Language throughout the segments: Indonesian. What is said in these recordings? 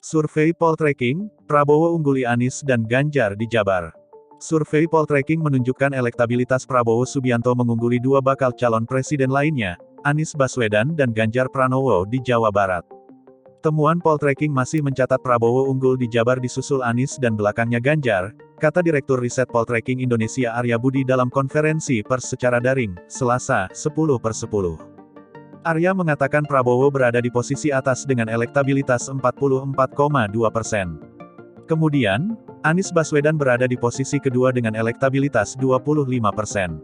Survei Poltreking, Prabowo ungguli Anies dan Ganjar di Jabar. Survei Poltreking menunjukkan elektabilitas Prabowo Subianto mengungguli dua bakal calon presiden lainnya, Anies Baswedan dan Ganjar Pranowo di Jawa Barat. Temuan Poltreking masih mencatat Prabowo unggul di Jabar disusul Anies dan belakangnya Ganjar, kata Direktur Riset Poltreking Indonesia Arya Budi dalam konferensi pers secara daring, Selasa, 10/10. Arya mengatakan Prabowo berada di posisi atas dengan elektabilitas 44,2%. Kemudian, Anies Baswedan berada di posisi kedua dengan elektabilitas 25%.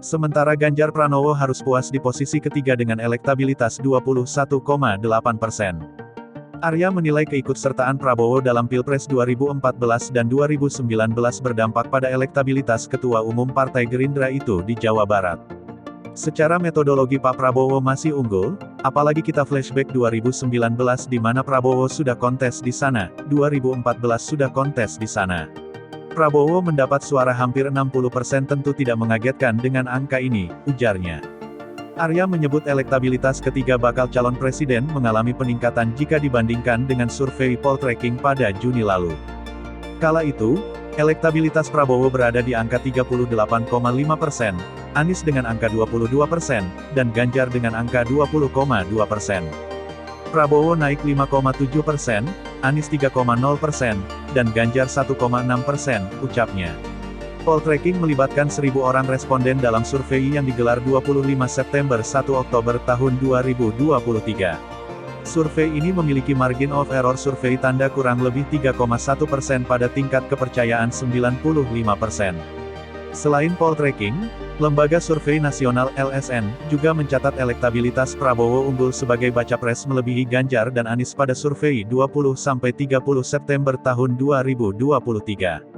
Sementara Ganjar Pranowo harus puas di posisi ketiga dengan elektabilitas 21,8%. Arya menilai keikutsertaan Prabowo dalam Pilpres 2014 dan 2019 berdampak pada elektabilitas Ketua Umum Partai Gerindra itu di Jawa Barat. Secara metodologi Pak Prabowo masih unggul, apalagi kita flashback 2019 di mana Prabowo sudah kontes di sana, 2014 sudah kontes di sana. Prabowo mendapat suara hampir 60% tentu tidak mengagetkan dengan angka ini, ujarnya. Arya menyebut elektabilitas ketiga bakal calon presiden mengalami peningkatan jika dibandingkan dengan survei Poltreking pada Juni lalu. Kala itu, elektabilitas Prabowo berada di angka 38,5%, Anies dengan angka 22%, dan Ganjar dengan angka 20,2%. Prabowo naik 5,7%, Anies 3,0%, dan Ganjar 1,6%, ucapnya. Poltreking melibatkan 1.000 orang responden dalam survei yang digelar 25 September 1 Oktober tahun 2023. Survei ini memiliki margin of error survei tanda kurang lebih 3,1% pada tingkat kepercayaan 95%. Selain Poltreking, lembaga survei nasional LSN juga mencatat elektabilitas Prabowo unggul sebagai baca pres melebihi Ganjar dan Anies pada survei 20-30 September tahun 2023.